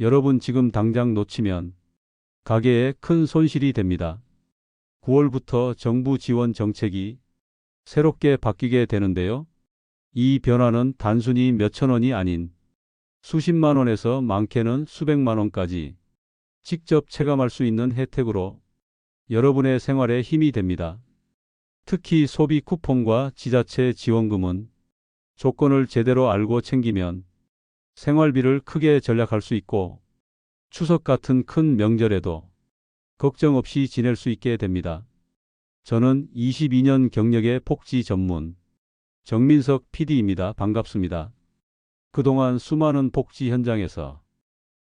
여러분 지금 당장 놓치면 가계에 큰 손실이 됩니다. 9월부터 정부 지원 정책이 새롭게 바뀌게 되는데요. 이 변화는 단순히 몇천 원이 아닌 수십만 원에서 많게는 수백만 원까지 직접 체감할 수 있는 혜택으로 여러분의 생활에 힘이 됩니다. 특히 소비 쿠폰과 지자체 지원금은 조건을 제대로 알고 챙기면 생활비를 크게 절약할 수 있고 추석 같은 큰 명절에도 걱정 없이 지낼 수 있게 됩니다. 저는 22년 경력의 복지 전문 정민석 PD입니다. 반갑습니다. 그동안 수많은 복지 현장에서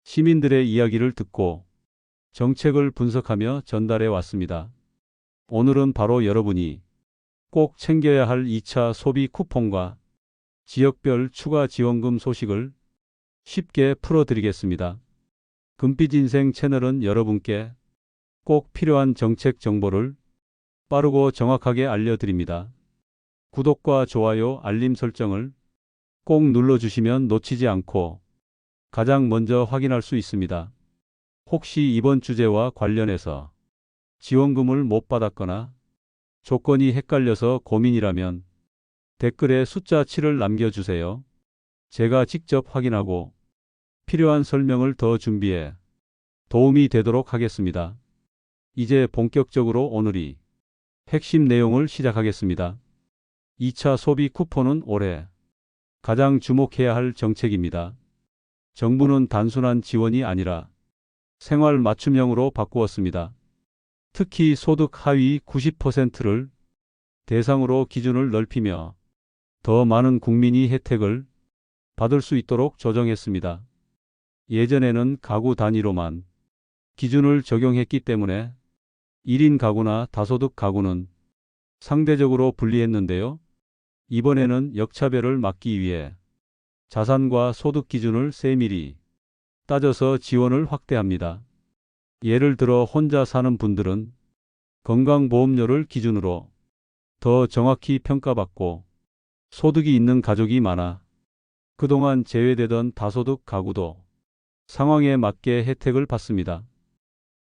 시민들의 이야기를 듣고 정책을 분석하며 전달해 왔습니다. 오늘은 바로 여러분이 꼭 챙겨야 할 2차 소비 쿠폰과 지역별 추가 지원금 소식을 쉽게 풀어드리겠습니다. 금빛인생 채널은 여러분께 꼭 필요한 정책 정보를 빠르고 정확하게 알려드립니다. 구독과 좋아요, 알림 설정을 꼭 눌러주시면 놓치지 않고 가장 먼저 확인할 수 있습니다. 혹시 이번 주제와 관련해서 지원금을 못 받았거나 조건이 헷갈려서 고민이라면 댓글에 숫자 7을 남겨주세요. 제가 직접 확인하고 필요한 설명을 더 준비해 도움이 되도록 하겠습니다. 이제 본격적으로 오늘이 핵심 내용을 시작하겠습니다. 2차 소비 쿠폰은 올해 가장 주목해야 할 정책입니다. 정부는 단순한 지원이 아니라 생활 맞춤형으로 바꾸었습니다. 특히 소득 하위 90%를 대상으로 기준을 넓히며 더 많은 국민이 혜택을 받을 수 있도록 조정했습니다. 예전에는 가구 단위로만 기준을 적용했기 때문에 1인 가구나 다소득 가구는 상대적으로 불리했는데요. 이번에는 역차별을 막기 위해 자산과 소득 기준을 세밀히 따져서 지원을 확대합니다. 예를 들어 혼자 사는 분들은 건강보험료를 기준으로 더 정확히 평가받고, 소득이 있는 가족이 많아 그동안 제외되던 다소득 가구도 상황에 맞게 혜택을 받습니다.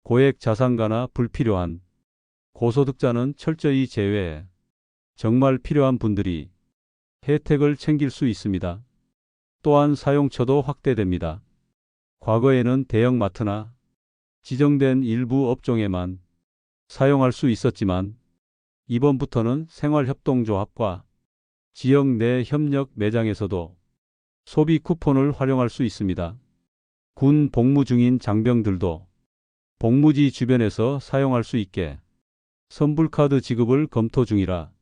고액 자산가나 불필요한 고소득자는 철저히 제외해 정말 필요한 분들이 혜택을 챙길 수 있습니다. 또한 사용처도 확대됩니다. 과거에는 대형마트나 지정된 일부 업종에만 사용할 수 있었지만 이번부터는 생활협동조합과 지역 내 협력 매장에서도 소비 쿠폰을 활용할 수 있습니다. 군 복무 중인 장병들도 복무지 주변에서 사용할 수 있게 선불카드 지급을 검토 중이라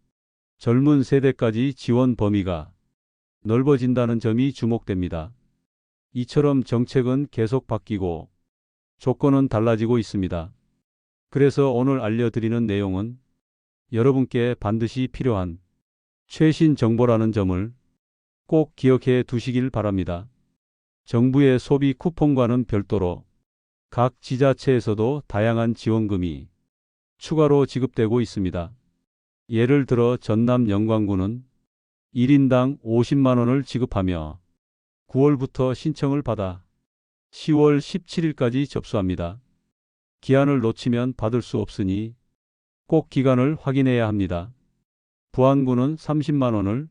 젊은 세대까지 지원 범위가 넓어진다는 점이 주목됩니다. 이처럼 정책은 계속 바뀌고 조건은 달라지고 있습니다. 그래서 오늘 알려드리는 내용은 여러분께 반드시 필요한 최신 정보라는 점을 꼭 기억해 두시길 바랍니다. 정부의 소비 쿠폰과는 별도로 각 지자체에서도 다양한 지원금이 추가로 지급되고 있습니다. 예를 들어 전남 영광군은 1인당 50만 원을 지급하며 9월부터 신청을 받아 10월 17일까지 접수합니다. 기한을 놓치면 받을 수 없으니 꼭 기간을 확인해야 합니다. 부안군은 30만 원을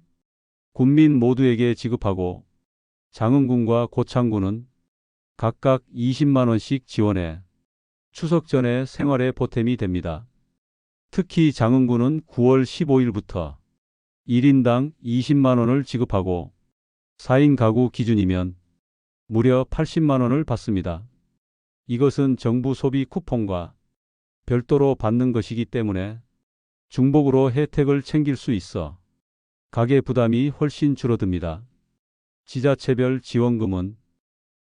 군민 모두에게 지급하고 장흥군과 고창군은 각각 20만 원씩 지원해 추석 전에 생활에 보탬이 됩니다. 특히 장흥군은 9월 15일부터 1인당 20만 원을 지급하고 4인 가구 기준이면 무려 80만 원을 받습니다. 이것은 정부 소비 쿠폰과 별도로 받는 것이기 때문에 중복으로 혜택을 챙길 수 있어 가계 부담이 훨씬 줄어듭니다. 지자체별 지원금은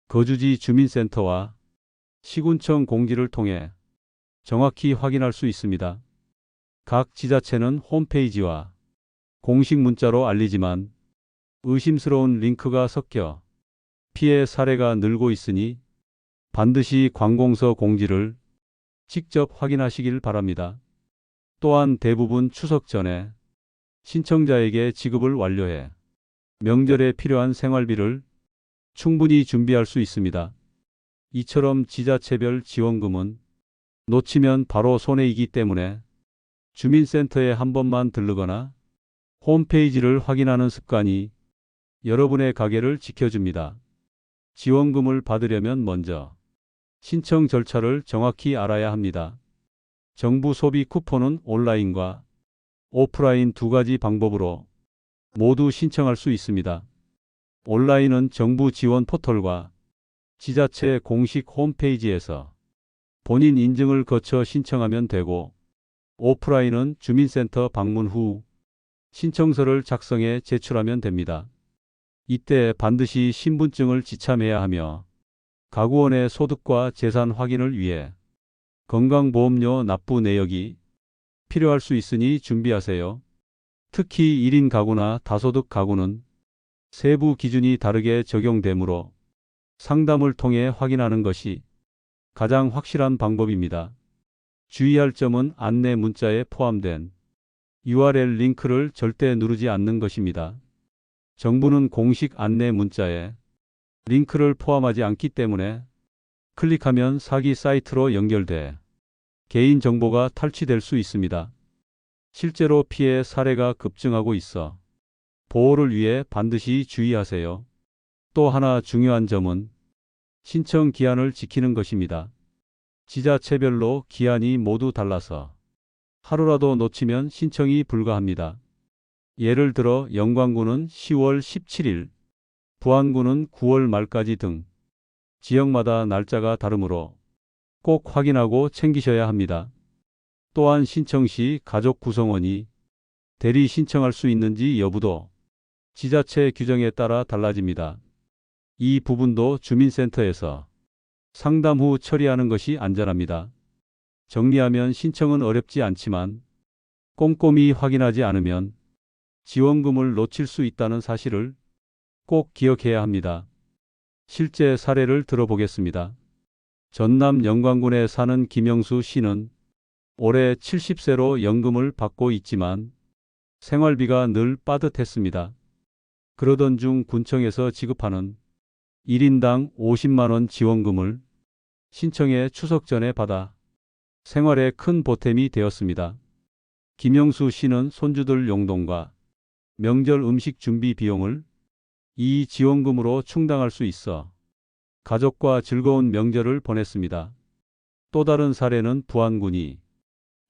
거주지 주민센터와 시군청 공지를 통해 정확히 확인할 수 있습니다. 각 지자체는 홈페이지와 공식 문자로 알리지만 의심스러운 링크가 섞여 피해 사례가 늘고 있으니 반드시 관공서 공지를 직접 확인하시길 바랍니다. 또한 대부분 추석 전에 신청자에게 지급을 완료해 명절에 필요한 생활비를 충분히 준비할 수 있습니다. 이처럼 지자체별 지원금은 놓치면 바로 손해이기 때문에 주민센터에 한 번만 들르거나 홈페이지를 확인하는 습관이 여러분의 가게를 지켜줍니다. 지원금을 받으려면 먼저 신청 절차를 정확히 알아야 합니다. 정부 소비 쿠폰은 온라인과 오프라인 두 가지 방법으로 모두 신청할 수 있습니다. 온라인은 정부 지원 포털과 지자체 공식 홈페이지에서 본인 인증을 거쳐 신청하면 되고, 오프라인은 주민센터 방문 후 신청서를 작성해 제출하면 됩니다. 이때 반드시 신분증을 지참해야 하며 가구원의 소득과 재산 확인을 위해 건강보험료 납부 내역이 필요할 수 있으니 준비하세요. 특히 1인 가구나 다소득 가구는 세부 기준이 다르게 적용되므로 상담을 통해 확인하는 것이 가장 확실한 방법입니다. 주의할 점은 안내 문자에 포함된 URL 링크를 절대 누르지 않는 것입니다. 정부는 공식 안내 문자에 링크를 포함하지 않기 때문에 클릭하면 사기 사이트로 연결돼 개인정보가 탈취될 수 있습니다. 실제로 피해 사례가 급증하고 있어 보호를 위해 반드시 주의하세요. 또 하나 중요한 점은 신청 기한을 지키는 것입니다. 지자체별로 기한이 모두 달라서 하루라도 놓치면 신청이 불가합니다. 예를 들어 영광구는 10월 17일, 부안구는 9월 말까지 등 지역마다 날짜가 다르므로 꼭 확인하고 챙기셔야 합니다. 또한 신청 시 가족 구성원이 대리 신청할 수 있는지 여부도 지자체 규정에 따라 달라집니다. 이 부분도 주민센터에서 상담 후 처리하는 것이 안전합니다. 정리하면 신청은 어렵지 않지만 꼼꼼히 확인하지 않으면 지원금을 놓칠 수 있다는 사실을 꼭 기억해야 합니다. 실제 사례를 들어보겠습니다. 전남 영광군에 사는 김영수 씨는 올해 70세로 연금을 받고 있지만 생활비가 늘 빠듯했습니다. 그러던 중 군청에서 지급하는 1인당 50만 원 지원금을 신청해 추석 전에 받아 생활에 큰 보탬이 되었습니다. 김영수 씨는 손주들 용돈과 명절 음식 준비 비용을 이 지원금으로 충당할 수 있어 가족과 즐거운 명절을 보냈습니다. 또 다른 사례는 부안군이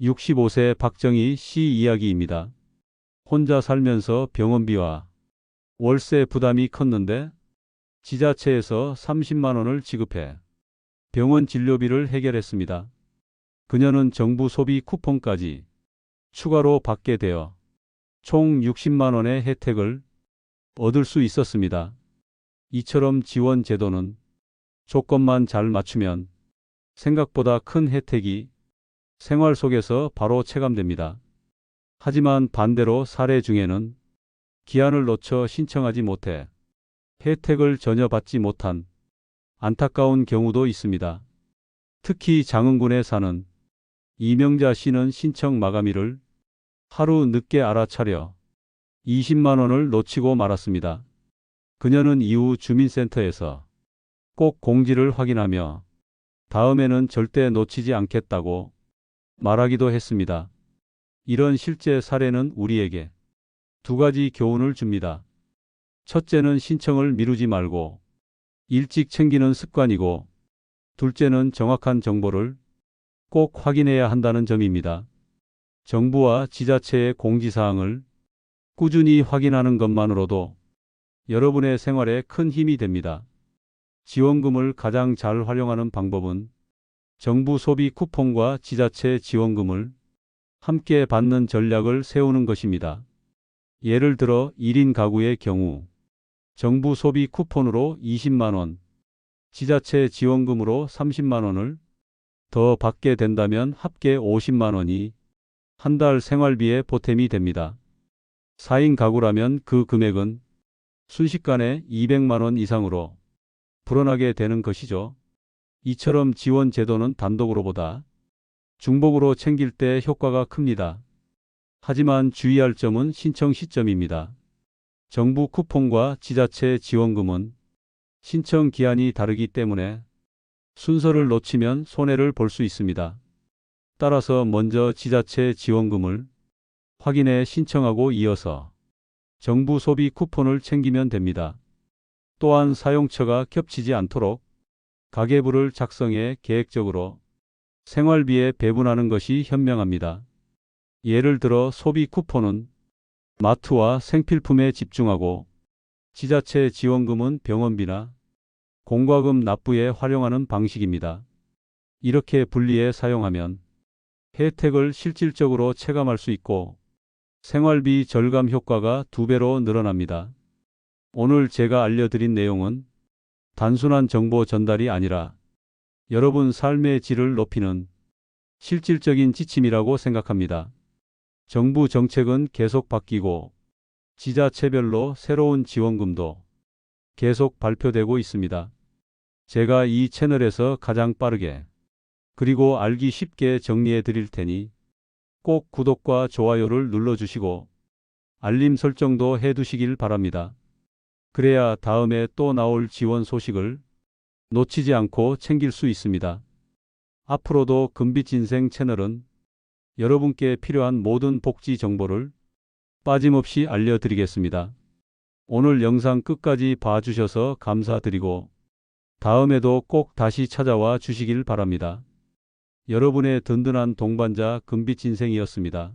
65세 박정희 씨 이야기입니다. 혼자 살면서 병원비와 월세 부담이 컸는데 지자체에서 30만 원을 지급해 병원 진료비를 해결했습니다. 그녀는 정부 소비 쿠폰까지 추가로 받게 되어 총 60만 원의 혜택을 얻을 수 있었습니다. 이처럼 지원 제도는 조건만 잘 맞추면 생각보다 큰 혜택이 생활 속에서 바로 체감됩니다. 하지만 반대로 사례 중에는 기한을 놓쳐 신청하지 못해 혜택을 전혀 받지 못한 안타까운 경우도 있습니다. 특히 장흥군에 사는 이명자 씨는 신청 마감일을 하루 늦게 알아차려 20만 원을 놓치고 말았습니다. 그녀는 이후 주민센터에서 꼭 공지를 확인하며 다음에는 절대 놓치지 않겠다고 말하기도 했습니다. 이런 실제 사례는 우리에게 두 가지 교훈을 줍니다. 첫째는 신청을 미루지 말고 일찍 챙기는 습관이고, 둘째는 정확한 정보를 꼭 확인해야 한다는 점입니다. 정부와 지자체의 공지사항을 꾸준히 확인하는 것만으로도 여러분의 생활에 큰 힘이 됩니다. 지원금을 가장 잘 활용하는 방법은 정부 소비 쿠폰과 지자체 지원금을 함께 받는 전략을 세우는 것입니다. 예를 들어 1인 가구의 경우 정부 소비 쿠폰으로 20만 원, 지자체 지원금으로 30만 원을 더 받게 된다면 합계 50만 원이 한 달 생활비에 보탬이 됩니다. 4인 가구라면 그 금액은 순식간에 200만 원 이상으로 불어나게 되는 것이죠. 이처럼 지원 제도는 단독으로보다 중복으로 챙길 때 효과가 큽니다. 하지만 주의할 점은 신청 시점입니다. 정부 쿠폰과 지자체 지원금은 신청 기한이 다르기 때문에 순서를 놓치면 손해를 볼 수 있습니다. 따라서 먼저 지자체 지원금을 확인해 신청하고 이어서 정부 소비 쿠폰을 챙기면 됩니다. 또한 사용처가 겹치지 않도록 가계부를 작성해 계획적으로 생활비에 배분하는 것이 현명합니다. 예를 들어 소비 쿠폰은 마트와 생필품에 집중하고 지자체 지원금은 병원비나 공과금 납부에 활용하는 방식입니다. 이렇게 분리해 사용하면 혜택을 실질적으로 체감할 수 있고 생활비 절감 효과가 2배로 늘어납니다. 오늘 제가 알려드린 내용은 단순한 정보 전달이 아니라 여러분 삶의 질을 높이는 실질적인 지침이라고 생각합니다. 정부 정책은 계속 바뀌고 지자체별로 새로운 지원금도 계속 발표되고 있습니다. 제가 이 채널에서 가장 빠르게 그리고 알기 쉽게 정리해 드릴 테니 꼭 구독과 좋아요를 눌러주시고 알림 설정도 해두시길 바랍니다. 그래야 다음에 또 나올 지원 소식을 놓치지 않고 챙길 수 있습니다. 앞으로도 금빛인생 채널은 여러분께 필요한 모든 복지 정보를 빠짐없이 알려드리겠습니다. 오늘 영상 끝까지 봐주셔서 감사드리고 다음에도 꼭 다시 찾아와 주시길 바랍니다. 여러분의 든든한 동반자 금빛인생이었습니다.